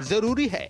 जरूरी है।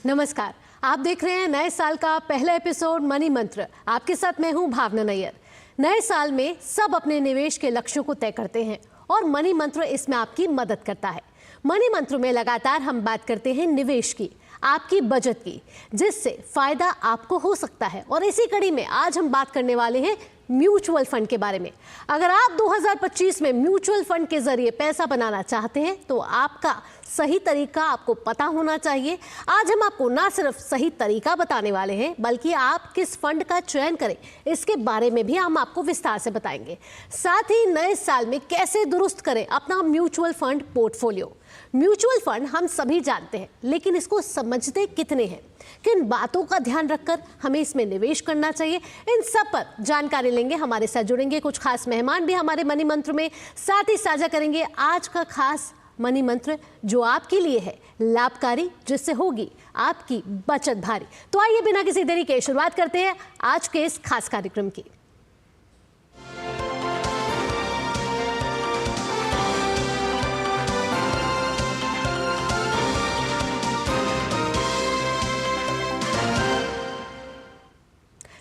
नमस्कार, आप देख रहे हैं नए साल का पहला एपिसोड मनी मंत्र। आपके साथ मैं हूं भावना नैयर। नए साल में सब अपने निवेश के लक्ष्यों को तय करते हैं और मनी मंत्र इसमें आपकी मदद करता है। मनी मंत्र में लगातार हम बात करते हैं निवेश की, आपकी बचत की, जिससे फायदा आपको हो सकता है। और इसी कड़ी में आज हम बात करने वाले हैं म्यूचुअल फंड के बारे में। अगर आप 2025 में म्यूचुअल फंड के जरिए पैसा बनाना चाहते हैं तो आपका सही तरीका आपको पता होना चाहिए। आज हम आपको ना सिर्फ सही तरीका बताने वाले हैं बल्कि आप किस फंड का चयन करें इसके बारे में भी हम आपको विस्तार से बताएंगे। साथ ही नए साल में कैसे दुरुस्त करें अपना mutual fund portfolio. Mutual fund हम सभी जानते हैं, लेकिन इसको समझते कितने हैं, किन बातों का ध्यान रखकर हमें इसमें निवेश करना चाहिए, इन सब पर जानकारी लेंगे। हमारे साथ जुड़ेंगे कुछ खास मेहमान भी हमारे मनी मंत्र में, साथ ही साझा करेंगे आज का खास मनी मंत्र जो आपके लिए है लाभकारी, जिससे होगी आपकी बचत भारी। तो आइए बिना किसी देरी के शुरुआत करते हैं आज के इस खास कार्यक्रम की।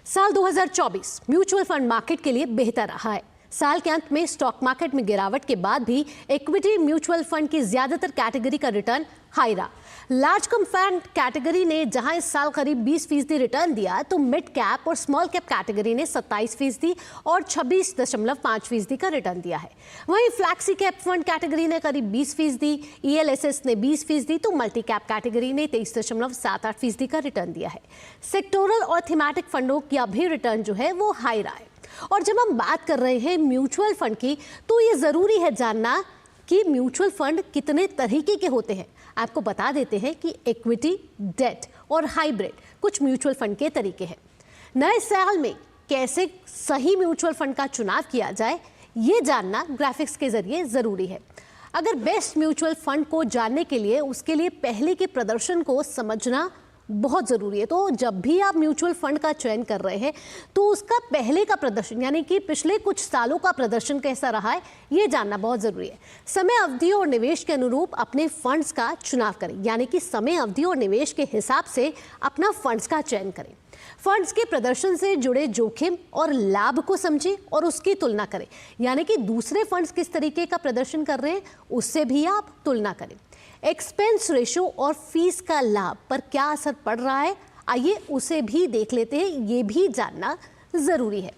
साल 2024 म्यूचुअल फंड मार्केट के लिए बेहतर रहा है। साल के अंत में स्टॉक मार्केट में गिरावट के बाद भी इक्विटी म्यूचुअल फंड की ज्यादातर कैटेगरी का रिटर्न हाई रहा। लार्ज कैप फंड कैटेगरी ने जहां इस साल करीब 20% रिटर्न दिया, तो मिड कैप और स्मॉल कैप कैटेगरी ने 27% और 26.5% का रिटर्न दिया है। वहीं फ्लैक्सी कैप फंड कैटेगरी ने करीब 20%, ELSS ने 20%, तो मल्टी कैप कैटेगरी ने 23.78% का रिटर्न दिया है। सेक्टोरल और थीमेटिक फंडों का भी रिटर्न जो है वो हाई रहा है। और जब हम बात कर रहे हैं म्यूचुअल फंड की, तो ये जरूरी है जानना कि म्यूचुअल फंड कितने तरीके के होते हैं। आपको बता देते हैं कि इक्विटी, डेट और हाइब्रिड कुछ म्यूचुअल फंड के तरीके हैं। नए साल में कैसे सही म्यूचुअल फंड का चुनाव किया जाए, ये जानना ग्राफिक्स के जरिए जरूरी है। अगर बेस्ट म्यूचुअल फंड को जानने के लिए उसके लिए पहले के प्रदर्शन को समझना बहुत ज़रूरी है। तो जब भी आप म्यूचुअल फंड का चयन कर रहे हैं तो उसका पहले का प्रदर्शन, यानी कि पिछले कुछ सालों का प्रदर्शन कैसा रहा है, ये जानना बहुत ज़रूरी है। समय अवधि और निवेश के अनुरूप अपने फंड्स का चुनाव करें, यानी कि समय अवधि और निवेश के हिसाब से अपना फंड्स का चयन करें। फंड्स के प्रदर्शन से जुड़े जोखिम और लाभ को समझें और उसकी तुलना करें, यानी कि दूसरे फंड्स किस तरीके का प्रदर्शन कर रहे हैं उससे भी आप तुलना करें। एक्सपेंस रेशो और फीस का लाभ पर क्या असर पड़ रहा है, आइए उसे भी देख लेते हैं। ये भी जानना जरूरी है।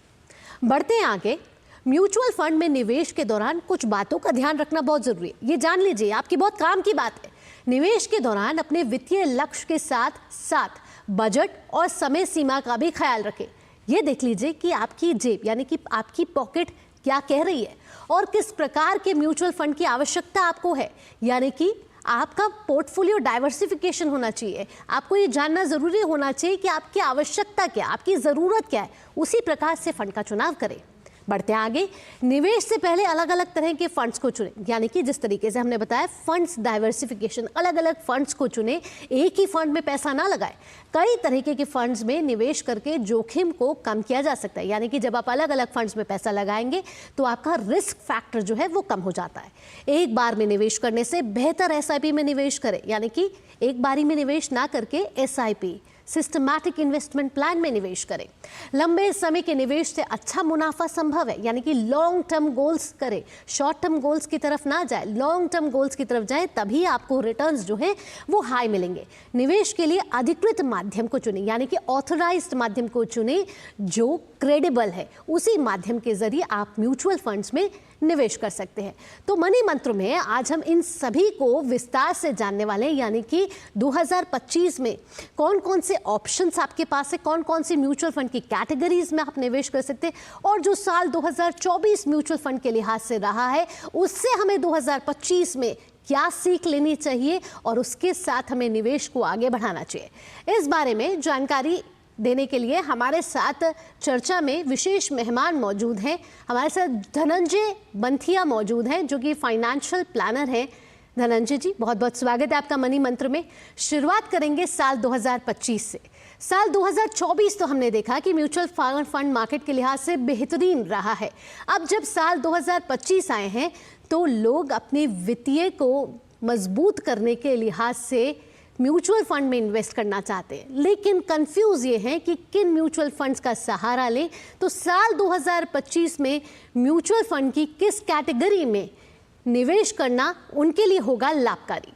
बढ़ते हैं आगे। म्यूचुअल फंड में निवेश के दौरान कुछ बातों का ध्यान रखना बहुत जरूरी है। ये जान लीजिए, आपकी बहुत काम की बात है। निवेश के दौरान अपने वित्तीय लक्ष्य के साथ साथ बजट और समय सीमा का भी ख्याल रखें। ये देख लीजिए कि आपकी जेब, यानी कि आपकी पॉकेट क्या कह रही है और किस प्रकार के म्यूचुअल फंड की आवश्यकता आपको है, यानी कि आपका पोर्टफोलियो डाइवर्सिफिकेशन होना चाहिए। आपको ये जानना जरूरी होना चाहिए कि आपकी आवश्यकता क्या, आपकी ज़रूरत क्या है, उसी प्रकार से फंड का चुनाव करें। बढ़ते हैं आगे। निवेश से पहले अलग अलग तरह के फंड्स को चुनें, यानी कि जिस तरीके से हमने बताया फंड्स डाइवर्सिफिकेशन, अलग अलग फंड्स को चुनें। एक ही फंड में पैसा ना लगाएं, कई तरीके के फंड्स में निवेश करके जोखिम को कम किया जा सकता है। यानी कि जब आप अलग अलग फंड्स में पैसा लगाएंगे तो आपका रिस्क फैक्टर जो है वो कम हो जाता है। एक बार में निवेश करने से बेहतर SIP में निवेश करें, यानी कि एक बारी में निवेश ना करके SIP सिस्टमैटिक इन्वेस्टमेंट प्लान में निवेश करें। लंबे समय के निवेश से अच्छा मुनाफा संभव है, यानी कि लॉन्ग टर्म गोल्स करें, शॉर्ट टर्म गोल्स की तरफ ना जाए, लॉन्ग टर्म गोल्स की तरफ जाए, तभी आपको रिटर्न्स जो है वो हाई मिलेंगे। निवेश के लिए अधिकृत माध्यम को चुनें, यानी कि ऑथराइज्ड माध्यम को चुनें जो क्रेडिबल है। उसी माध्यम के जरिए आप म्यूचुअल फंड्स में निवेश कर सकते हैं। तो मनी मंत्र में आज हम इन सभी को विस्तार से जानने वाले हैं, यानी कि 2025 में कौन कौन से ऑप्शंस आपके पास है, कौन कौन सी म्यूचुअल फंड की कैटेगरीज में आप निवेश कर सकते हैं, और जो साल 2024 म्यूचुअल फंड के लिहाज से रहा है उससे हमें 2025 में क्या सीख लेनी चाहिए और उसके साथ हमें निवेश को आगे बढ़ाना चाहिए। इस बारे में जानकारी देने के लिए हमारे साथ चर्चा में विशेष मेहमान मौजूद हैं। हमारे साथ धनंजय बंथिया मौजूद हैं जो कि फाइनेंशियल प्लानर हैं। धनंजय जी, बहुत बहुत स्वागत है आपका मनी मंत्र में। शुरुआत करेंगे साल 2025 से। साल 2024 तो हमने देखा कि म्यूचुअल फंड मार्केट के लिहाज से बेहतरीन रहा है। अब जब साल 2025 आए हैं तो लोग अपने वित्तीय को मजबूत करने के लिहाज से म्यूचुअल फंड में इन्वेस्ट करना चाहते हैं, लेकिन कंफ्यूज ये हैं कि किन म्यूचुअल फंड्स का सहारा लें। तो साल 2025 में म्यूचुअल फंड की किस कैटेगरी में निवेश करना उनके लिए होगा लाभकारी।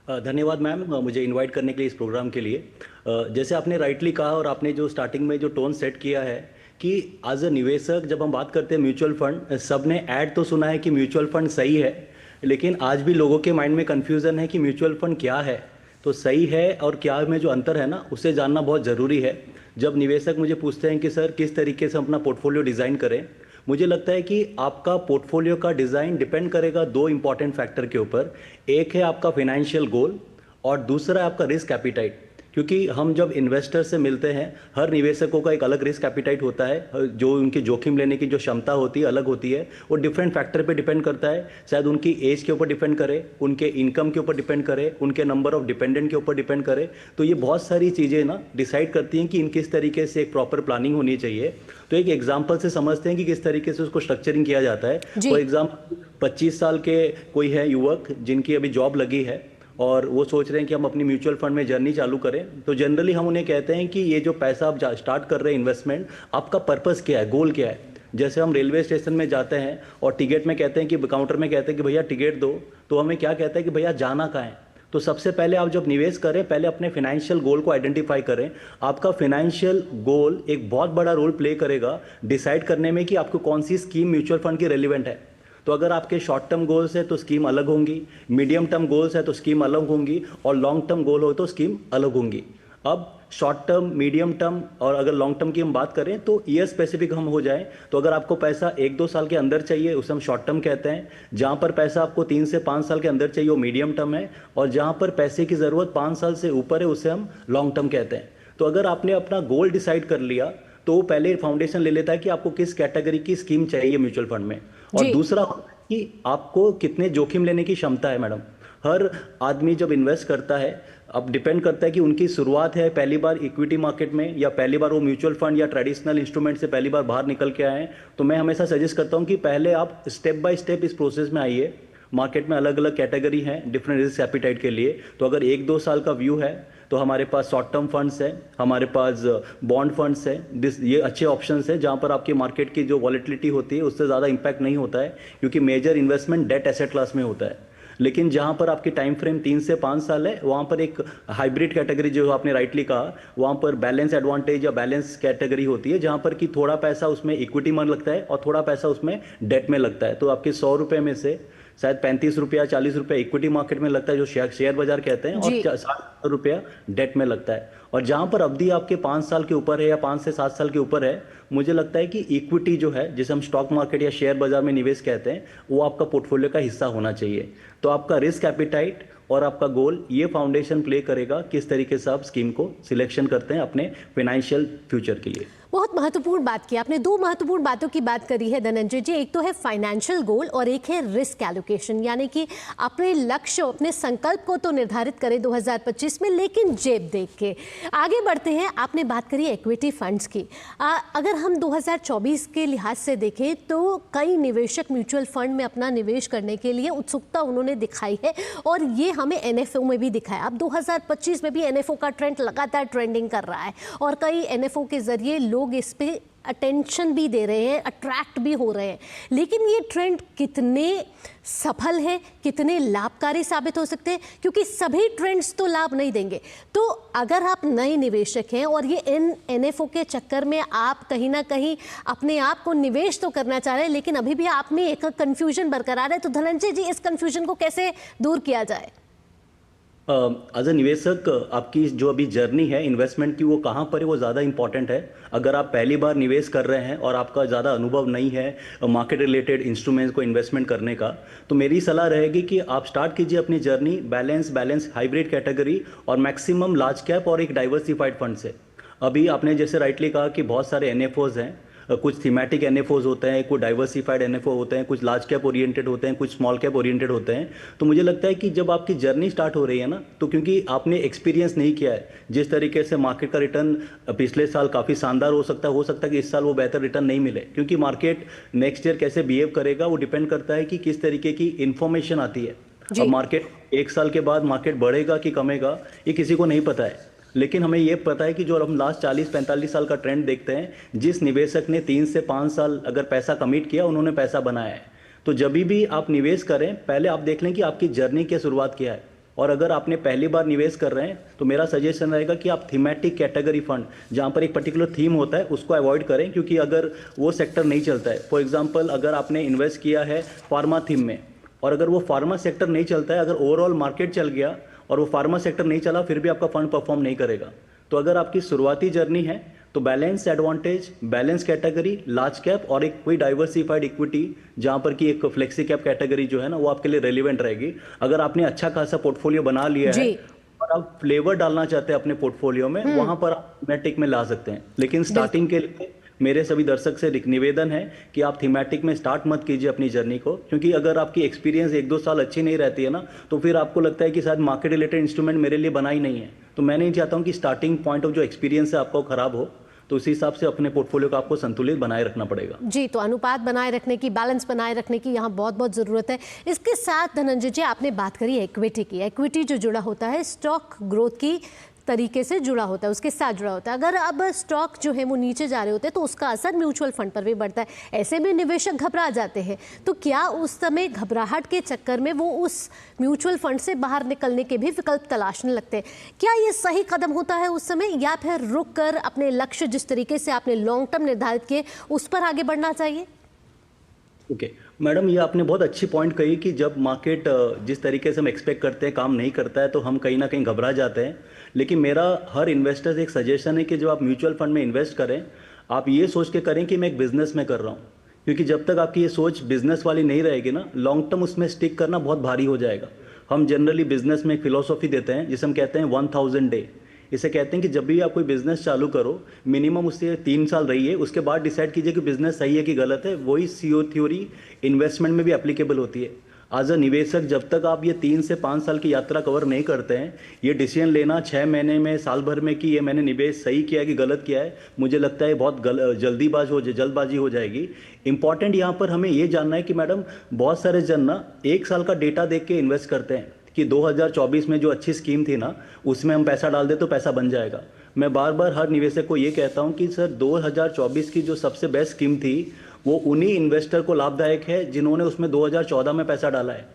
धन्यवाद मैम, मुझे इनवाइट करने के लिए इस प्रोग्राम के लिए। जैसे आपने राइटली कहा और आपने जो स्टार्टिंग में जो टोन सेट किया है कि एज अ निवेशक जब हम बात करते हैं म्यूचुअल फंड, सबने ऐड तो सुना है कि म्यूचुअल फंड सही है, लेकिन आज भी लोगों के माइंड में कन्फ्यूज़न है कि म्यूचुअल फंड क्या है। तो सही है और क्या में जो अंतर है ना, उसे जानना बहुत ज़रूरी है। जब निवेशक मुझे पूछते हैं कि सर किस तरीके से अपना पोर्टफोलियो डिज़ाइन करें, मुझे लगता है कि आपका पोर्टफोलियो का डिज़ाइन डिपेंड करेगा दो इंपॉर्टेंट फैक्टर के ऊपर। एक है आपका फाइनेंशियल गोल और दूसरा है आपका रिस्क एपिटाइट। क्योंकि हम जब इन्वेस्टर से मिलते हैं, हर निवेशकों का एक अलग रिस्क एपिटाइट होता है, जो उनकी जोखिम लेने की जो क्षमता होती है अलग होती है। वो डिफरेंट फैक्टर पे डिपेंड करता है, शायद उनकी एज के ऊपर डिपेंड करे, उनके इनकम के ऊपर डिपेंड करे, उनके नंबर ऑफ डिपेंडेंट के ऊपर डिपेंड करे। तो ये बहुत सारी चीज़ें ना डिसाइड करती हैं कि इन किस तरीके से एक प्रॉपर प्लानिंग होनी चाहिए। तो एक एग्जाम्पल से समझते हैं कि किस तरीके से उसको स्ट्रक्चरिंग किया जाता है। फॉर एग्जाम्पल 25 साल के कोई है युवक जिनकी अभी जॉब लगी है और वो सोच रहे हैं कि हम अपनी म्यूचुअल फंड में जर्नी चालू करें, तो जनरली हम उन्हें कहते हैं कि ये जो पैसा आप स्टार्ट कर रहे हैं इन्वेस्टमेंट, आपका पर्पस क्या है, गोल क्या है। जैसे हम रेलवे स्टेशन में जाते हैं और टिकट में कहते हैं कि काउंटर में कहते हैं कि भैया टिकट दो, तो हमें क्या कहता है कि भैया जाना कहाँ है। तो सबसे पहले आप जब निवेश करें, पहले अपने फाइनेंशियल गोल को आइडेंटिफाई करें। आपका फाइनेंशियल गोल एक बहुत बड़ा रोल प्ले करेगा डिसाइड करने में कि आपको कौन सी स्कीम म्यूचुअल फंड की रेलिवेंट है। तो अगर आपके शॉर्ट टर्म गोल्स है तो स्कीम अलग होंगी, मीडियम टर्म गोल्स है तो स्कीम अलग होंगी, और लॉन्ग टर्म गोल हो तो स्कीम अलग होंगी। अब शॉर्ट टर्म, मीडियम टर्म और अगर लॉन्ग टर्म की हम बात करें तो ईयर स्पेसिफिक हम हो जाएं, तो अगर आपको पैसा 1-2 साल के अंदर चाहिए उसे हम शॉर्ट टर्म कहते हैं। जहां पर पैसा आपको 3 से 5 साल के अंदर चाहिए वो मीडियम टर्म है, और जहां पर पैसे की ज़रूरत 5 साल से ऊपर है उसे हम लॉन्ग टर्म कहते हैं। तो अगर आपने अपना गोल डिसाइड कर लिया तो वो पहले फाउंडेशन ले लेता है कि आपको किस कैटेगरी की स्कीम चाहिए म्यूचुअल फंड में, और दूसरा कि आपको कितने जोखिम लेने की क्षमता है। मैडम, हर आदमी जब इन्वेस्ट करता है, अब डिपेंड करता है कि उनकी शुरुआत है पहली बार इक्विटी मार्केट में या पहली बार वो म्यूचुअल फंड या ट्रेडिशनल इंस्ट्रूमेंट से पहली बार बाहर निकल के आए हैं। तो मैं हमेशा सजेस्ट करता हूं कि पहले आप स्टेप बाय स्टेप इस प्रोसेस में आइए। मार्केट में अलग अलग कैटेगरी हैं डिफरेंट रिस्क एपिटाइट के लिए। तो अगर 1-2 साल का व्यू है तो हमारे पास शॉर्ट टर्म फंड्स है, हमारे पास बॉन्ड फंड्स है। ये अच्छे ऑप्शंस है जहां पर आपकी मार्केट की जो वॉलेटिलिटी होती है उससे ज़्यादा इंपैक्ट नहीं होता है, क्योंकि major investment debt asset class में होता है। लेकिन जहां पर आपकी टाइम फ्रेम 3 से 5 साल है, वहां पर एक हाइब्रिड कैटेगरी जो आपने राइटली कहा, वहां पर बैलेंस एडवांटेज या बैलेंस कैटेगरी होती है, जहां पर कि थोड़ा पैसा उसमें इक्विटी में लगता है और थोड़ा पैसा उसमें डेट में लगता है। तो आपके 100 रुपये में से शायद 35 रुपया 40 रुपया इक्विटी मार्केट में लगता है, जो शेयर बाजार कहते हैं, और 60 रुपया डेट में लगता है। और जहां पर अवधि आपके 5 साल के ऊपर है या 5 से 7 साल के ऊपर है, मुझे लगता है कि इक्विटी जो है, जिसे हम स्टॉक मार्केट या शेयर बाजार में निवेश कहते हैं, वो आपका पोर्टफोलियो का हिस्सा होना चाहिए। तो आपका रिस्क एपिटाइट और आपका गोल, ये फाउंडेशन प्ले करेगा किस तरीके से आप स्कीम को सिलेक्शन करते हैं अपने फाइनेंशियल फ्यूचर के लिए। बहुत महत्वपूर्ण बात की आपने। 2 महत्वपूर्ण बातों की बात करी है धनंजय जी। एक तो है फाइनेंशियल गोल और एक है रिस्क एलोकेशन, यानी कि अपने लक्ष्य, अपने संकल्प को तो निर्धारित करें 2025 में, लेकिन जेब देख के आगे बढ़ते हैं। आपने बात करी इक्विटी फंड्स की। अगर हम 2024 के लिहाज से देखें तो कई निवेशक म्यूचुअल फंड में अपना निवेश करने के लिए उत्सुकता उन्होंने दिखाई है, और ये हमें एनएफओ में भी दिखा है। अब 2025 में भी एनएफओ का ट्रेंड लगातार ट्रेंडिंग कर रहा है, और कई एनएफओ के जरिए लोग इस पे अटेंशन भी दे रहे हैं, अट्रैक्ट भी हो रहे हैं। लेकिन ये ट्रेंड कितने सफल है, कितने लाभकारी साबित हो सकते हैं, क्योंकि सभी ट्रेंड्स तो लाभ नहीं देंगे। तो अगर आप नए निवेशक हैं और ये एनएफओ के चक्कर में आप कहीं ना कहीं अपने आप को निवेश तो करना चाह रहे हैं, लेकिन अभी भी आप में एक कंफ्यूजन बरकरार है, तो धनंजय जी इस कंफ्यूजन को कैसे दूर किया जाए? एज अ निवेशक आपकी जो अभी जर्नी है इन्वेस्टमेंट की, वो कहाँ पर है, वो ज़्यादा इंपॉर्टेंट है। अगर आप पहली बार निवेश कर रहे हैं और आपका ज़्यादा अनुभव नहीं है मार्केट रिलेटेड इंस्ट्रूमेंट्स को इन्वेस्टमेंट करने का, तो मेरी सलाह रहेगी कि आप स्टार्ट कीजिए अपनी जर्नी बैलेंस हाइब्रिड कैटेगरी और मैक्सिमम लार्ज कैप और एक डाइवर्सिफाइड फंड से। अभी आपने जैसे राइटली कहा कि बहुत सारे एनएफओज हैं, कुछ थीमेटिक एनएफओज होते हैं, कुछ डाइवर्सिफाइड एनएफओ होते हैं, कुछ लार्ज कैप ओरिएंटेड होते हैं, कुछ स्मॉल कैप ओरिएंटेड होते हैं। तो मुझे लगता है कि जब आपकी जर्नी स्टार्ट हो रही है ना, तो क्योंकि आपने एक्सपीरियंस नहीं किया है, जिस तरीके से मार्केट का रिटर्न पिछले साल काफ़ी शानदार हो सकता है कि इस साल वो बेहतर रिटर्न नहीं मिले, क्योंकि मार्केट नेक्स्ट ईयर कैसे बिहेव करेगा वो डिपेंड करता है कि किस तरीके की इंफॉर्मेशन आती है। अब मार्केट एक साल के बाद मार्केट बढ़ेगा कि कमेगा ये किसी को नहीं पता है, लेकिन हमें ये पता है कि जो हम लास्ट 40-45 साल का ट्रेंड देखते हैं, जिस निवेशक ने 3 से 5 साल अगर पैसा कमिट किया उन्होंने पैसा बनाया है। तो जब भी आप निवेश करें पहले आप देख लें कि आपकी जर्नी की शुरुआत क्या है, और अगर आपने पहली बार निवेश कर रहे हैं तो मेरा सजेशन रहेगा कि आप थीमेटिक कैटेगरी फंड जहां पर एक पर्टिकुलर थीम होता है उसको अवॉइड करें, क्योंकि अगर वो सेक्टर नहीं चलता है, फॉर एग्जांपल अगर आपने इन्वेस्ट किया है फार्मा थीम में और अगर वो फार्मा सेक्टर नहीं चलता है, अगर ओवरऑल मार्केट चल गया और वो फार्मा सेक्टर नहीं चला फिर भी आपका फंड परफॉर्म नहीं करेगा। तो अगर आपकी शुरुआती जर्नी है तो balance advantage, balance category, large cap और एक कोई डाइवर्सिफाइड इक्विटी जहां पर कि एक फ्लेक्सी कैप कैटेगरी जो है ना वो आपके लिए रेलिवेंट रहेगी। अगर आपने अच्छा खासा पोर्टफोलियो बना लिया है और आप फ्लेवर डालना चाहते हैं अपने पोर्टफोलियो में, वहां पर आप थीमेटिक में ला सकते हैं। लेकिन स्टार्टिंग के लिए मेरे सभी दर्शक से निवेदन है कि आप थीमेटिक में स्टार्ट मत कीजिए अपनी जर्नी को, क्योंकि अगर आपकी एक्सपीरियंस 1-2 साल अच्छी नहीं रहती है ना तो फिर आपको लगता है कि शायद मार्केट रिलेटेड इंस्ट्रूमेंट मेरे लिए बना ही नहीं है। तो मैं नहीं चाहता हूं कि स्टार्टिंग पॉइंट ऑफ जो एक्सपीरियंस है आपका खराब हो, तो उसी हिसाब से अपने पोर्टफोलियो को आपको संतुलित बनाए रखना पड़ेगा। जी, तो अनुपात बनाए रखने की, बैलेंस बनाए रखने की यहाँ बहुत बहुत ज़रूरत है। इसके साथ धनंजय जी आपने बात करी इक्विटी की। इक्विटी जो जुड़ा होता है स्टॉक ग्रोथ की तरीके से जुड़ा होता है, उसके साथ जुड़ा होता है। अगर अब स्टॉक जो है वो नीचे जा रहे होते हैं तो उसका असर म्यूचुअल फंड पर भी बढ़ता है। ऐसे में निवेशक घबरा जाते हैं, तो क्या उस समय घबराहट के चक्कर में वो उस म्यूचुअल फंड से बाहर निकलने के भी विकल्प तलाशने लगते हैं? क्या ये सही कदम होता है उस समय, या फिर रुक कर अपने लक्ष्य जिस तरीके से आपने लॉन्ग टर्म निर्धारित किए उस पर आगे बढ़ना चाहिए? ओके मैडम, ये आपने बहुत अच्छी पॉइंट कही कि जब मार्केट जिस तरीके से हम एक्सपेक्ट करते हैं काम नहीं करता है तो हम कहीं ना कहीं घबरा जाते हैं। लेकिन मेरा हर इन्वेस्टर से एक सजेशन है कि जब आप म्यूचुअल फंड में इन्वेस्ट करें आप ये सोच के करें कि मैं एक बिजनेस में कर रहा हूँ, क्योंकि जब तक आपकी ये सोच बिजनेस वाली नहीं रहेगी ना, लॉन्ग टर्म उसमें स्टिक करना बहुत भारी हो जाएगा। हम जनरली बिजनेस में एक फिलोसॉफी देते हैं जिसे हम कहते हैं 1000 डे। इसे कहते हैं कि जब भी आप कोई बिजनेस चालू करो मिनिमम उससे 3 साल रहिए, उसके बाद डिसाइड कीजिए कि बिजनेस सही है कि गलत है। वही सीओ थ्योरी इन्वेस्टमेंट में भी एप्लीकेबल होती है। एज अ निवेशक जब तक आप ये 3 से 5 साल की यात्रा कवर नहीं करते हैं, ये डिसीजन लेना 6 महीने में, साल भर में कि ये मैंने निवेश सही किया है कि गलत किया है, मुझे लगता है बहुत जल्दबाजी हो जाएगी। इंपॉर्टेंट यहाँ पर हमें ये जानना है कि मैडम बहुत सारे जन ना 1 साल का डेटा देख के इन्वेस्ट करते हैं कि 2024 में जो अच्छी स्कीम थी ना उसमें हम पैसा डाल दे तो पैसा बन जाएगा। मैं बार बार हर निवेशक को ये कहता हूँ कि सर 2024 की जो सबसे बेस्ट स्कीम थी वो उन्हीं इन्वेस्टर को लाभदायक है जिन्होंने उसमें 2014 में पैसा डाला है।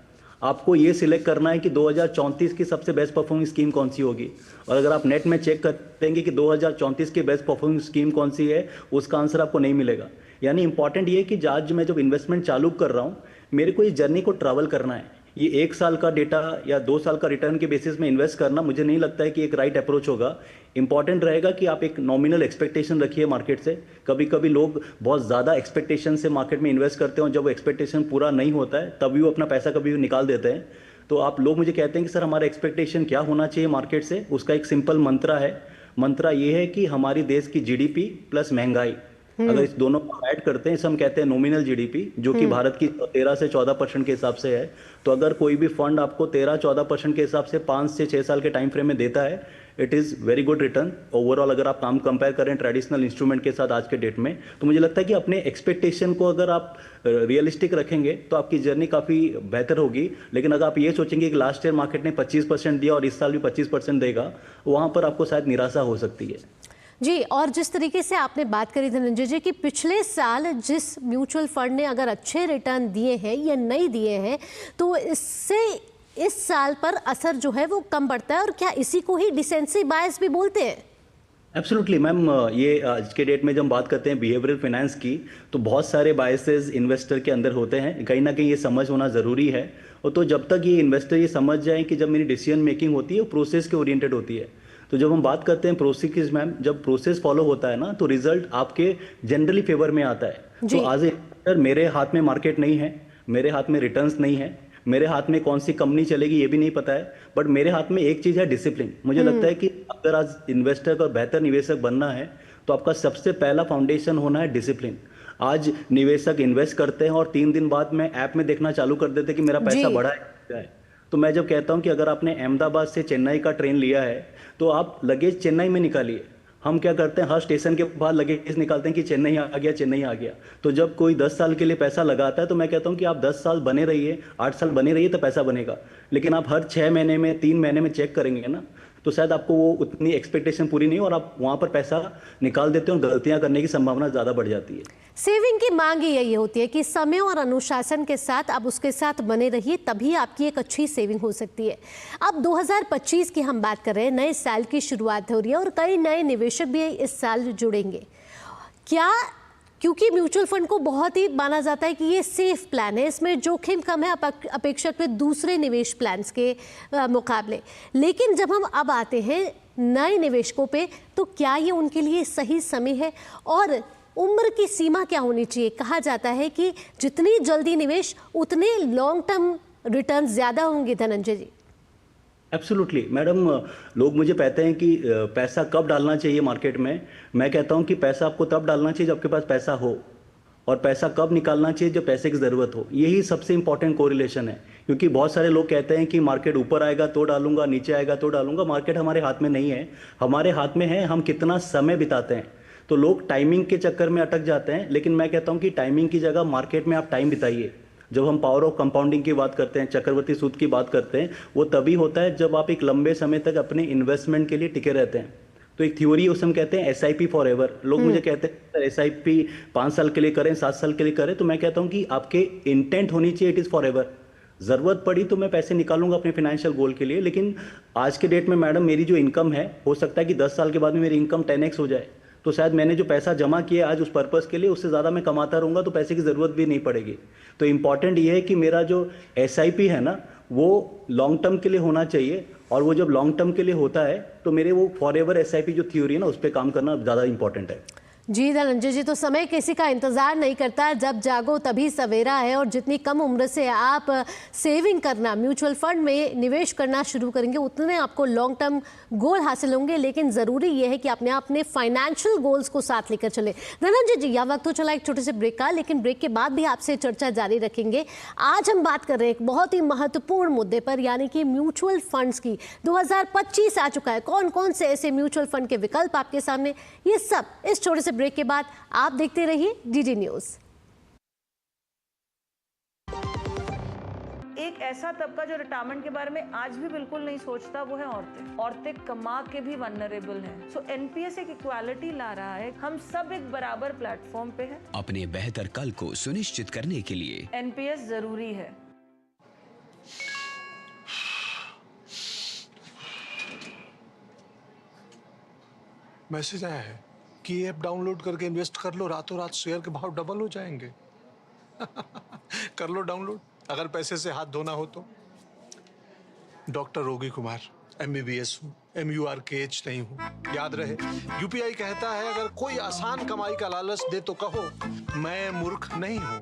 आपको ये सिलेक्ट करना है कि 2034 की सबसे बेस्ट परफॉर्मिंग स्कीम कौन सी होगी, और अगर आप नेट में चेक करेंगे कि 2034 की बेस्ट परफॉर्मिंग स्कीम कौन सी है, उसका आंसर आपको नहीं मिलेगा। यानी इंपॉर्टेंट ये है कि आज मैं जब इन्वेस्टमेंट चालू कर रहा हूँ मेरे को इस जर्नी को ट्रैवल करना है। ये 1 साल का डेटा या 2 साल का रिटर्न के बेसिस में इन्वेस्ट करना मुझे नहीं लगता है कि एक राइट अप्रोच होगा। इंपॉर्टेंट रहेगा कि आप एक नॉमिनल एक्सपेक्टेशन रखिए मार्केट से। कभी कभी लोग बहुत ज़्यादा एक्सपेक्टेशन से मार्केट में इन्वेस्ट करते हैं और जब वो एक्सपेक्टेशन पूरा नहीं होता है तभी वो अपना पैसा कभी भी निकाल देते हैं। तो आप लोग मुझे कहते हैं कि सर हमारा एक्सपेक्टेशन क्या होना चाहिए मार्केट से, उसका एक सिंपल मंत्रा है। मंत्रा ये है कि हमारी देश की जीडीपी प्लस महंगाई, अगर इस दोनों को ऐड करते हैं, इसे हम कहते हैं नॉमिनल जीडीपी, जो कि भारत की 13 से 14% के हिसाब से है। तो अगर कोई भी फंड आपको 13-14% के हिसाब से 5 से 6 साल के टाइम फ्रेम में देता है, it is very good return overall. अगर आप काम कंपेयर करें ट्रेडिशनल इंस्ट्रूमेंट के साथ आज के डेट में, तो मुझे लगता है कि अपने एक्सपेक्टेशन को अगर आप रियलिस्टिक रखेंगे तो आपकी जर्नी काफ़ी बेहतर होगी। लेकिन अगर आप ये सोचेंगे कि लास्ट ईयर मार्केट ने 25% दिया और इस साल भी 25% देगा, वहाँ पर आपको शायद निराशा हो सकती है। जी, और जिस तरीके से आपने बात करी धनंजय जी कि पिछले साल जिस म्यूचुअल फंड ने अगर अच्छे रिटर्न दिए हैं या नहीं दिए हैं तो इससे इस साल पर असर जो है वो कम पड़ता है, और क्या इसी को ही डिसेंसिव बायस भी बोलते हैं? एब्सोल्युटली मैम, ये आज के डेट में जब हम बात करते हैं बिहेवियरल फाइनेंस की तो बहुत सारे बायसेस इन्वेस्टर के अंदर होते हैं। कहीं ना कहीं ये समझ होना ज़रूरी है। और तो जब तक ये इन्वेस्टर ये समझ जाए कि जब मेरी डिसीजन मेकिंग होती है वो प्रोसेस के ओरिएंटेड होती है। तो जब हम बात करते हैं प्रोसेस की मैम, जब प्रोसेस फॉलो होता है ना तो रिजल्ट आपके जनरली फेवर में आता है। तो आज मेरे हाथ में मार्केट नहीं है, मेरे हाथ में रिटर्न्स नहीं है, मेरे हाथ में कौन सी कंपनी चलेगी ये भी नहीं पता है, बट मेरे हाथ में एक चीज़ है, डिसिप्लिन। मुझे लगता है कि अगर आज इन्वेस्टर का बेहतर निवेशक बनना है तो आपका सबसे पहला फाउंडेशन होना है डिसिप्लिन। आज निवेशक इन्वेस्ट करते हैं और 3 दिन बाद में ऐप में देखना चालू कर देते हैं कि मेरा पैसा बढ़ा है। तो मैं जब कहता हूं कि अगर आपने अहमदाबाद से चेन्नई का ट्रेन लिया है तो आप लगेज चेन्नई में निकालिए। हम क्या करते हैं, हर स्टेशन के बाद लगेज निकालते हैं कि चेन्नई आ गया, चेन्नई आ गया। तो जब कोई 10 साल के लिए पैसा लगाता है तो मैं कहता हूं कि आप 10 साल बने रहिए, 8 साल बने रहिए तो पैसा बनेगा। लेकिन आप हर 6 महीने में, 3 महीने में चेक करेंगे ना, तो शायद आपको वो उतनी एक्सपेक्टेशन पूरी नहीं हो और आप वहां पर पैसा निकाल देते हो और गलतियां करने की संभावना ज़्यादा बढ़ जाती है। सेविंग की मांग ही यही होती है कि समय और अनुशासन के साथ आप उसके साथ बने रहिए, तभी आपकी एक अच्छी सेविंग हो सकती है। अब 2025 की हम बात कर रहे हैं, नए साल की शुरुआत हो रही है और कई नए निवेशक भी इस साल जुड़ेंगे। क्या, क्योंकि म्यूचुअल फंड को बहुत ही माना जाता है कि ये सेफ प्लान है, इसमें जोखिम कम है अपेक्षाकृत दूसरे निवेश प्लान्स के मुकाबले, लेकिन जब हम अब आते हैं नए निवेशकों पे, तो क्या ये उनके लिए सही समय है और उम्र की सीमा क्या होनी चाहिए? कहा जाता है कि जितनी जल्दी निवेश उतने लॉन्ग टर्म रिटर्न ज़्यादा होंगे। धनंजय जी। एब्सोल्युटली मैडम, लोग मुझे कहते हैं कि पैसा कब डालना चाहिए मार्केट में। मैं कहता हूं कि पैसा आपको तब डालना चाहिए जब आपके पास पैसा हो, और पैसा कब निकालना चाहिए जब पैसे की ज़रूरत हो। यही सबसे इंपॉर्टेंट कोरिलेशन है, क्योंकि बहुत सारे लोग कहते हैं कि मार्केट ऊपर आएगा तो डालूंगा, नीचे आएगा तो डालूंगा। मार्केट हमारे हाथ में नहीं है, हमारे हाथ में है हम कितना समय बिताते हैं। तो लोग टाइमिंग के चक्कर में अटक जाते हैं, लेकिन मैं कहता हूं कि टाइमिंग की जगह मार्केट में आप टाइम बिताइए। जब हम पावर ऑफ कंपाउंडिंग की बात करते हैं, चक्रवर्ती सूद की बात करते हैं, वो तभी होता है जब आप एक लंबे समय तक अपने इन्वेस्टमेंट के लिए टिके रहते हैं। तो एक थ्योरी उसे हम कहते हैं SIP फॉर एवर। लोग मुझे कहते हैं SIP 5 साल के लिए करें, 7 साल के लिए करें। तो मैं कहता हूं कि आपके इंटेंट होनी चाहिए, इट इज़ फॉर एवर। ज़रूरत पड़ी तो मैं पैसे निकालूंगा अपने फाइनेंशियल गोल के लिए, लेकिन आज के डेट में मैडम मेरी जो इनकम है, हो सकता है कि 10 साल के बाद में मेरी इनकम 10x हो जाए। तो शायद मैंने जो पैसा जमा किया आज उस पर्पस के लिए, उससे ज़्यादा मैं कमाता रहूँगा तो पैसे की ज़रूरत भी नहीं पड़ेगी। तो इम्पॉर्टेंट ये है कि मेरा जो SIP है ना, वो लॉन्ग टर्म के लिए होना चाहिए, और वो जब लॉन्ग टर्म के लिए होता है तो मेरे वो फॉर एवर SIP जो थ्योरी है ना, उस पर काम करना ज़्यादा इंपॉर्टेंट है। जी धनंजय जी, तो समय किसी का इंतजार नहीं करता, जब जागो तभी सवेरा है। और जितनी कम उम्र से आप सेविंग करना, म्यूचुअल फंड में निवेश करना शुरू करेंगे, उतने आपको लॉन्ग टर्म गोल हासिल होंगे। लेकिन ज़रूरी यह है कि अपने फाइनेंशियल गोल्स को साथ लेकर चले। धनंजय जी, यह वक्त हो चला एक छोटे से ब्रेक का, लेकिन ब्रेक के बाद भी आपसे चर्चा जारी रखेंगे। आज हम बात कर रहे हैं एक बहुत ही महत्वपूर्ण मुद्दे पर, यानी कि म्यूचुअल फंड्स की। 2025 आ चुका है, कौन कौन से ऐसे म्यूचुअल फंड के विकल्प आपके सामने, ये सब इस छोटे से ब्रेक के बाद। आप देखते रहिए DD न्यूज़। एक ऐसा तबका जो रिटायरमेंट के बारे में आज भी बिल्कुल नहीं सोचता, वो है औरतें। औरतें कमा के भी वल्नरेबल हैं। सो NPS एक इक्वालिटी ला रहा है, हम सब एक बराबर प्लेटफॉर्म पे हैं। अपने बेहतर कल को सुनिश्चित करने के लिए NPS जरूरी है। मैसेज आया है कि ऐप डाउनलोड करके इन्वेस्ट कर लो, रातों रात शेयर के भाव डबल हो जाएंगे। कर लो डाउनलोड, अगर पैसे से हाथ धोना हो तो। डॉक्टर रोगी कुमार, MBBS हूँ, MURKH नहीं हूँ। याद रहे, UPI कहता है अगर कोई आसान कमाई का लालच दे तो कहो मैं मूर्ख नहीं हूँ।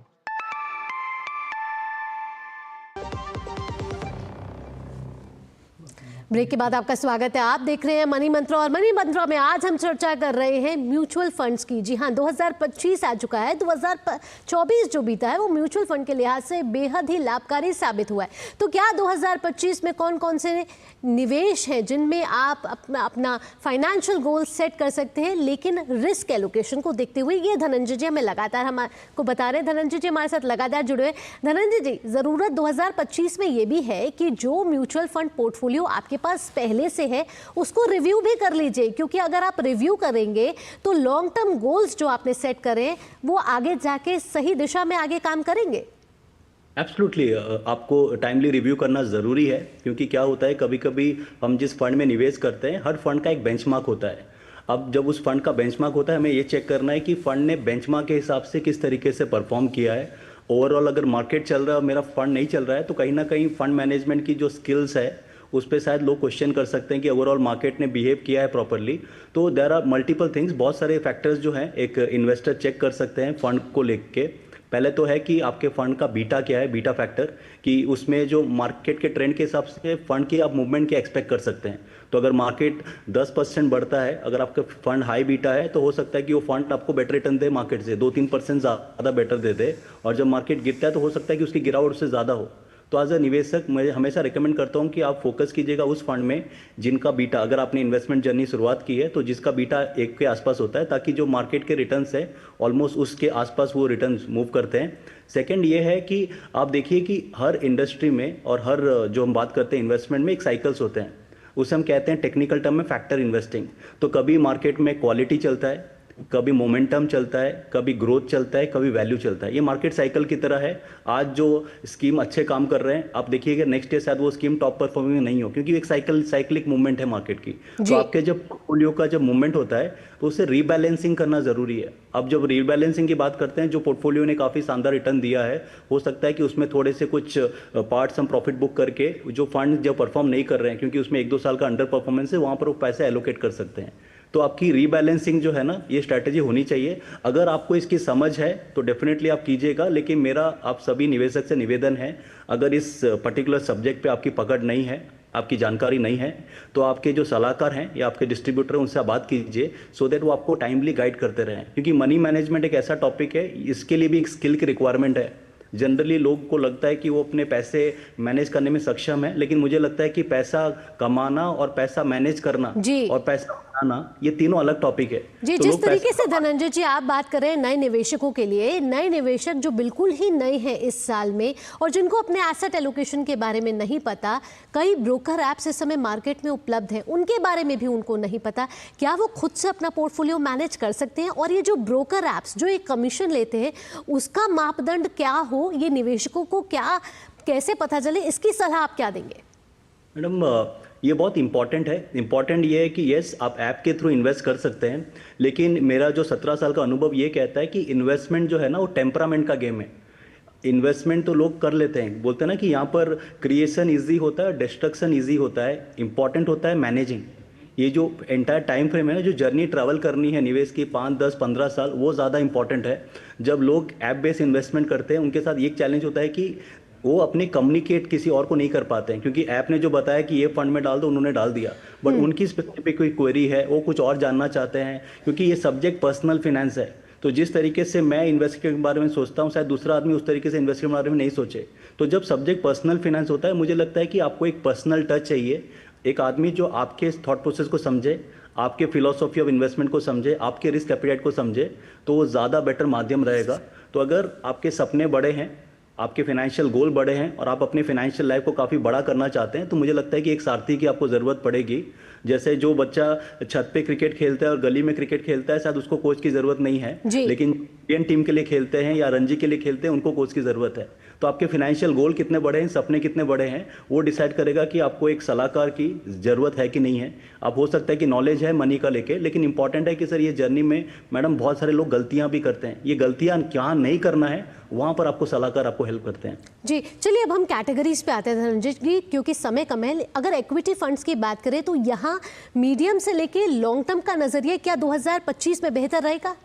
ब्रेक के बाद आपका स्वागत है। आप देख रहे हैं मनी मंत्रा, और मनी मंत्रा में आज हम चर्चा कर रहे हैं म्यूचुअल फंड्स की। जी हाँ, 2025 आ चुका है, 2024 जो बीता है वो म्यूचुअल फंड के लिहाज से बेहद ही लाभकारी साबित हुआ है। तो क्या 2025 में कौन कौन से निवेश हैं जिनमें आप अपना फाइनेंशियल गोल सेट कर सकते हैं, लेकिन रिस्क एलोकेशन को देखते हुए? ये धनंजय जी हमें लगातार हमको बता रहे हैं। धनंजय जी हमारे साथ लगातार जुड़े हुए। धनंजय जी, ज़रूरत 2025 में ये भी है कि जो म्यूचुअल फंड पोर्टफोलियो आपके पास पहले से है उसको रिव्यू भी कर लीजिए, क्योंकि अगर आप रिव्यू करेंगे तो लॉन्ग टर्म गोल्स जो आपने सेट करें वो आगे जाके सही दिशा में आगे काम करेंगे। एब्सोल्युटली, आपको टाइमली रिव्यू करना ज़रूरी है, क्योंकि क्या होता है, कभी कभी हम जिस फंड में निवेश करते हैं, हर फंड का एक बेंचमार्क होता है। अब जब उस फंड का बेंचमार्क होता है, हमें ये चेक करना है कि फंड ने बेंचमार्क के हिसाब से किस तरीके से परफॉर्म किया है। ओवरऑल अगर मार्केट चल रहा है और मेरा फंड नहीं चल रहा है, तो कहीं ना कहीं फंड मैनेजमेंट की जो स्किल्स है उस पर शायद लोग क्वेश्चन कर सकते हैं कि ओवरऑल मार्केट ने बिहेव किया है प्रॉपरली। तो देयर आर मल्टीपल थिंग्स, बहुत सारे फैक्टर्स जो हैं एक इन्वेस्टर चेक कर सकते हैं फंड को लेके। पहले तो है कि आपके फंड का बीटा क्या है, बीटा फैक्टर, कि उसमें जो मार्केट के ट्रेंड के हिसाब से फंड की आप मूवमेंट क्या एक्सपेक्ट कर सकते हैं। तो अगर मार्केट 10% बढ़ता है, अगर आपका फंड हाई बीटा है, तो हो सकता है कि वो फंड आपको बेटर रिटर्न दे मार्केट से, 2-3% ज़्यादा बेटर दे दे। और जब मार्केट गिरता है तो हो सकता है कि उसकी गिरावट उससे ज़्यादा हो। तो एज अ निवेशक मैं हमेशा रिकमेंड करता हूं कि आप फोकस कीजिएगा उस फंड में जिनका बीटा, अगर आपने इन्वेस्टमेंट जर्नी शुरुआत की है तो जिसका बीटा 1 के आसपास होता है, ताकि जो मार्केट के रिटर्न्स है ऑलमोस्ट उसके आसपास वो रिटर्न्स मूव करते हैं। सेकंड ये है कि आप देखिए कि हर इंडस्ट्री में और हर जो हम बात करते हैं इन्वेस्टमेंट में, एक साइकिल्स होते हैं, उसे हम कहते हैं टेक्निकल टर्म में फैक्टर इन्वेस्टिंग। तो कभी मार्केट में क्वालिटी चलता है, कभी मोमेंटम चलता है, कभी ग्रोथ चलता है, कभी वैल्यू चलता है। ये मार्केट साइकिल की तरह है। आज जो स्कीम अच्छे काम कर रहे हैं, आप देखिएगा नेक्स्ट ईयर शायद वो स्कीम टॉप परफॉर्मिंग नहीं हो, क्योंकि एक साइक्लिक मूवमेंट है मार्केट की। तो आपके जब पोर्टफोलियो का जब मूवमेंट होता है तो उसे रीबैलेंसिंग करना जरूरी है। अब जब रीबैलेंसिंग की बात करते हैं, जो पोर्टफोलियो ने काफी शानदार रिटर्न दिया है, हो सकता है कि उसमें थोड़े से कुछ पार्ट्स हम प्रॉफिट बुक करके, जो फंड जब परफॉर्म नहीं कर रहे हैं क्योंकि उसमें 1-2 साल का अंडर परफॉर्मेंस है, वहां पर वो पैसे एलोकेट कर सकते हैं। तो आपकी रीबैलेंसिंग जो है ना, ये स्ट्रैटेजी होनी चाहिए। अगर आपको इसकी समझ है तो डेफिनेटली आप कीजिएगा, लेकिन मेरा आप सभी निवेशक से निवेदन है, अगर इस पर्टिकुलर सब्जेक्ट पे आपकी पकड़ नहीं है, आपकी जानकारी नहीं है, तो आपके जो सलाहकार हैं या आपके डिस्ट्रीब्यूटर हैं उनसे आप बात कीजिए, सो दैट वो आपको टाइमली गाइड करते रहें। क्योंकि मनी मैनेजमेंट एक ऐसा टॉपिक है, इसके लिए भी एक स्किल की रिक्वायरमेंट है। जनरली लोग को लगता है कि वो अपने पैसे मैनेज करने में सक्षम है, लेकिन मुझे लगता है कि पैसा कमाना और पैसा मैनेज करना और पैसा बनाना, ये तीनों अलग टॉपिक है। जी, तो जिस तरीके से धनंजय जी आप बात कर रहे हैं नए निवेशकों के लिए, नए निवेशक जो बिल्कुल ही नए हैं इस साल में और जिनको अपने एसेट एलोकेशन के बारे में नहीं पता, कई ब्रोकर ऐप्स इस समय मार्केट में उपलब्ध हैं, उनके बारे में भी उनको नहीं पता, क्या वो खुद से अपना पोर्टफोलियो मैनेज कर सकते हैं? और ये जो ब्रोकर ऐप्स जो एक कमीशन लेते हैं, उसका मापदंड क्या हो, ये निवेशकों को क्या कैसे पता चले, इसकी सलाह आप क्या देंगे? मैडम, ये बहुत इंपॉर्टेंट है। इंपॉर्टेंट ये है कि यस, आप ऐप के थ्रू इन्वेस्ट कर सकते हैं, लेकिन मेरा जो 17 साल का अनुभव ये कहता है कि इन्वेस्टमेंट जो है ना, वो टेम्परामेंट का गेम है। इन्वेस्टमेंट तो लोग कर लेते हैं, बोलते हैं ना कि यहाँ पर क्रिएशन ईजी होता है, डिस्ट्रक्शन ईजी होता है, इंपॉर्टेंट होता है मैनेजिंग। ये जो एंटायर टाइम फ्रेम है ना, जो जर्नी ट्रैवल करनी है निवेश की 5, 10, 15 साल, वो ज़्यादा इंपॉर्टेंट है। जब लोग ऐप बेस्ड इन्वेस्टमेंट करते हैं, उनके साथ ये चैलेंज होता है कि वो अपने कम्युनिकेट किसी और को नहीं कर पाते हैं, क्योंकि ऐप ने जो बताया कि ये फंड में डाल दो, उन्होंने डाल दिया, बट उनकी स्पेसिफिक कोई क्वेरी है, वो कुछ और जानना चाहते हैं, क्योंकि ये सब्जेक्ट पर्सनल फिनेंस है। तो जिस तरीके से मैं इन्वेस्टमेंट के बारे में सोचता हूँ, शायद दूसरा आदमी उस तरीके से इन्वेस्टमेंट के बारे में नहीं सोचे। तो जब सब्जेक्ट पर्सनल फिनेंस होता है, मुझे लगता है कि आपको एक पर्सनल टच चाहिए, एक आदमी जो आपके थॉट प्रोसेस को समझे, आपके फिलॉसफी ऑफ इन्वेस्टमेंट को समझे, आपके रिस्क एपिटाइट को समझे, तो वो ज़्यादा बेटर माध्यम रहेगा। तो अगर आपके सपने बड़े हैं, आपके फाइनेंशियल गोल बड़े हैं और आप अपने फाइनेंशियल लाइफ को काफ़ी बड़ा करना चाहते हैं, तो मुझे लगता है कि एक सारथी की आपको ज़रूरत पड़ेगी। जैसे जो बच्चा छत पे क्रिकेट खेलता है और गली में क्रिकेट खेलता है, शायद उसको कोच की ज़रूरत नहीं है, लेकिन इंडियन टीम के लिए खेलते हैं या रणजी के लिए खेलते हैं, उनको कोच की ज़रूरत है। तो आपके फाइनेंशियल गोल कितने बड़े हैं, सपने कितने बड़े हैं, वो डिसाइड करेगा कि आपको एक सलाहकार की ज़रूरत है कि नहीं है। आप हो सकता है कि नॉलेज है मनी का लेके, लेकिन इंपॉर्टेंट है कि सर ये जर्नी में मैडम बहुत सारे लोग गलतियां भी करते हैं, ये गलतियां क्या नहीं करना है, वहां पर आपको सलाहकार आपको हेल्प करते हैं। जी, चलिए अब हम कैटेगरीज पे आते हैं धनंजय जी, क्योंकि समय कम है। अगर इक्विटी फंड्स की बात करें तो यहाँ मीडियम से लेके लॉन्ग टर्म का नजरिया क्या 2025 में बेहतर रहेगा?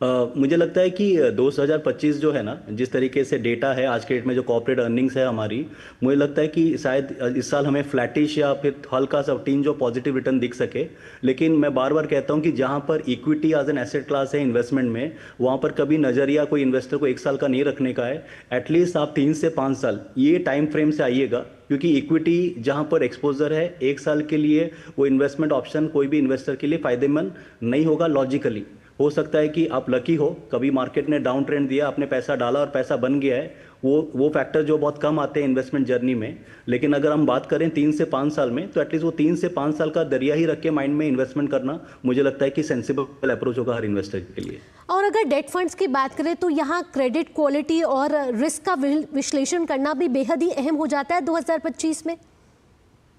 मुझे लगता है कि 2025 जो है ना, जिस तरीके से डेटा है आज के डेट में, जो कॉर्पोरेट अर्निंग्स है हमारी, मुझे लगता है कि शायद इस साल हमें फ्लैटिश या फिर हल्का सा टीन जो पॉजिटिव रिटर्न दिख सके। लेकिन मैं बार बार कहता हूं कि जहां पर equity as an asset class है इन्वेस्टमेंट में, वहां पर कभी नजरिया कोई इन्वेस्टर को 1 साल का नहीं रखने का है। एटलीस्ट आप 3 से 5 साल ये टाइम फ्रेम से आइएगा, क्योंकि इक्विटी जहां पर एक्सपोजर है 1 साल के लिए, वो इन्वेस्टमेंट ऑप्शन कोई भी इन्वेस्टर के लिए फायदेमंद नहीं होगा लॉजिकली। हो सकता है कि आप लकी हो, कभी मार्केट ने डाउन ट्रेंड दिया, आपने पैसा डाला और पैसा बन गया है, वो फैक्टर जो बहुत कम आते हैं इन्वेस्टमेंट जर्नी में। लेकिन अगर हम बात करें 3 से 5 साल में, तो एटलीस्ट वो 3 से 5 साल का दरिया ही रख के माइंड में इन्वेस्टमेंट करना, मुझे लगता है कि सेंसिबल अप्रोच होगा हर इन्वेस्टर के लिए। और अगर डेट फंड्स की बात करें तो यहाँ क्रेडिट क्वालिटी और रिस्क का विश्लेषण करना भी बेहद ही अहम हो जाता है 2025 में।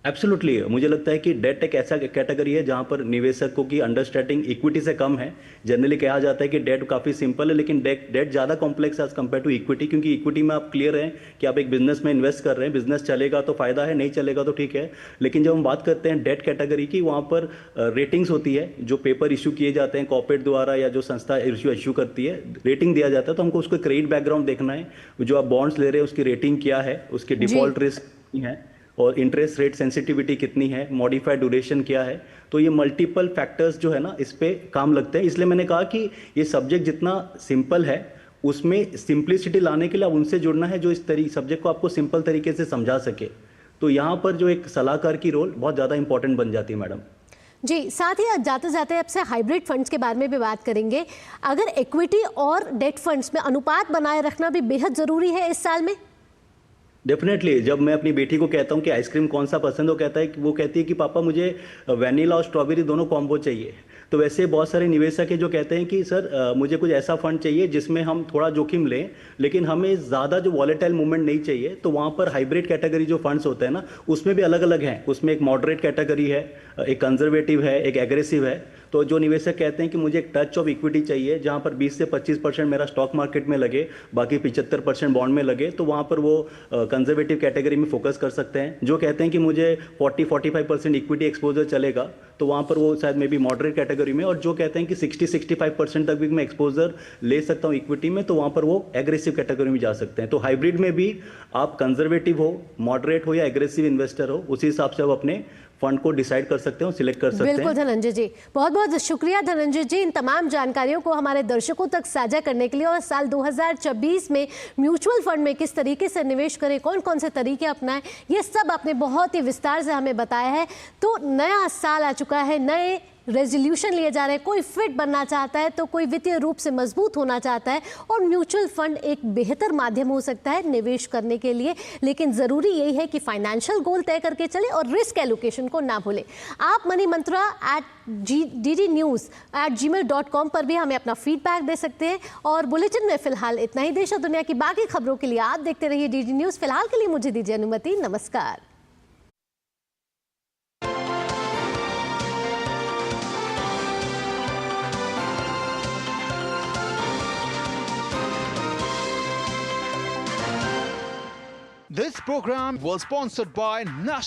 एब्सोल्युटली मुझे लगता है कि डेट एक ऐसा कैटेगरी है जहां पर निवेशकों की अंडरस्टैंडिंग इक्विटी से कम है। जनरली कहा जाता है कि डेट काफ़ी सिंपल है, लेकिन डेट ज़्यादा कॉम्प्लेक्स है एज कम्पेयर टू इक्विटी, क्योंकि इक्विटी में आप क्लियर हैं कि आप एक बिजनेस में इन्वेस्ट कर रहे हैं, बिजनेस चलेगा तो फायदा है, नहीं चलेगा तो ठीक है। लेकिन जब हम बात करते हैं डेट कैटेगरी की, वहाँ पर रेटिंग्स होती है, जो पेपर इशू किए जाते हैं कॉर्पोरेट द्वारा या जो संस्था इशू करती है, रेटिंग दिया जाता है, तो हमको उसको क्रेडिट बैकग्राउंड देखना है। जो आप बॉन्ड्स ले रहे हैं उसकी रेटिंग क्या है, उसकी डिफॉल्ट रिस्क है और इंटरेस्ट रेट सेंसिटिविटी कितनी है, मॉडिफाइड ड्यूरेशन क्या है। तो ये मल्टीपल फैक्टर्स जो है ना इस पे काम लगते हैं। इसलिए मैंने कहा कि ये सब्जेक्ट जितना सिंपल है उसमें सिंप्लिसिटी लाने के लिए आप उनसे जुड़ना है जो इस सब्जेक्ट को आपको सिंपल तरीके से समझा सके। तो यहाँ पर जो एक सलाहकार की रोल बहुत ज़्यादा इंपॉर्टेंट बन जाती है मैडम। जी, साथ ही जाते जाते आपसे हाइब्रिड फंड्स के बारे में भी बात करेंगे। अगर इक्विटी और डेट फंड्स में अनुपात बनाए रखना भी बेहद ज़रूरी है इस साल में। डेफिनेटली जब मैं अपनी बेटी को कहता हूँ कि आइसक्रीम कौन सा पसंद है, वो कहती है कि पापा मुझे वैनिला और स्ट्रॉबेरी दोनों कॉम्बो चाहिए। तो वैसे बहुत सारे निवेशक हैं जो कहते हैं कि सर मुझे कुछ ऐसा फंड चाहिए जिसमें हम थोड़ा जोखिम लें लेकिन हमें ज़्यादा जो वॉलेटाइल मूवमेंट नहीं चाहिए। तो वहाँ पर हाइब्रिड कैटेगरी जो फंड्स होते हैं ना उसमें भी अलग अलग हैं। उसमें एक मॉडरेट कैटेगरी है, एक कंजर्वेटिव है, एक एग्रेसिव है। तो जो निवेशक कहते हैं कि मुझे एक टच ऑफ इक्विटी चाहिए जहाँ पर 20 से 25% मेरा स्टॉक मार्केट में लगे, बाकी 75% बॉन्ड में लगे, तो वहाँ पर वो कंजर्वेटिव कैटेगरी में फोकस कर सकते हैं। जो कहते हैं कि मुझे 40-45% इक्विटी एक्सपोजर चलेगा, तो वहाँ पर वो शायद मे बी मॉडरेट कैटेगरी में। और जो कहते हैं कि 60-65% तक भी मैं एक्सपोजर ले सकता हूँ इक्विटी में, तो वहाँ पर वो एग्रेसिव कैटेगरी में जा सकते हैं। तो हाइब्रिड में भी आप कंजर्वेटिव हो, मॉडरेट हो या एग्रेसिव इन्वेस्टर हो, उसी हिसाब से आप अपने फंड को डिसाइड कर सकते हो, सिलेक्ट कर सकते हैं। बिल्कुल धनंजय जी, बहुत बहुत शुक्रिया धनंजय जी इन तमाम जानकारियों को हमारे दर्शकों तक साझा करने के लिए। और साल 2024 में म्यूचुअल फंड में किस तरीके से निवेश करें, कौन कौन से तरीके अपनाएं, ये सब आपने बहुत ही विस्तार से हमें बताया है। तो नया साल आ चुका है, नए रेजोल्यूशन लिए जा रहे हैं। कोई फिट बनना चाहता है तो कोई वित्तीय रूप से मजबूत होना चाहता है, और म्यूचुअल फंड एक बेहतर माध्यम हो सकता है निवेश करने के लिए। लेकिन ज़रूरी यही है कि फाइनेंशियल गोल तय करके चले और रिस्क एलोकेशन को ना भूलें। आप मनी मंत्रा @ddnews@gmail.com पर भी हमें अपना फीडबैक दे सकते हैं। और बुलेटिन में फिलहाल इतना ही। देश और दुनिया की बाकी खबरों के लिए आप देखते रहिए DD न्यूज़। फिलहाल के लिए मुझे दीजिए अनुमति। नमस्कार। This program was sponsored by National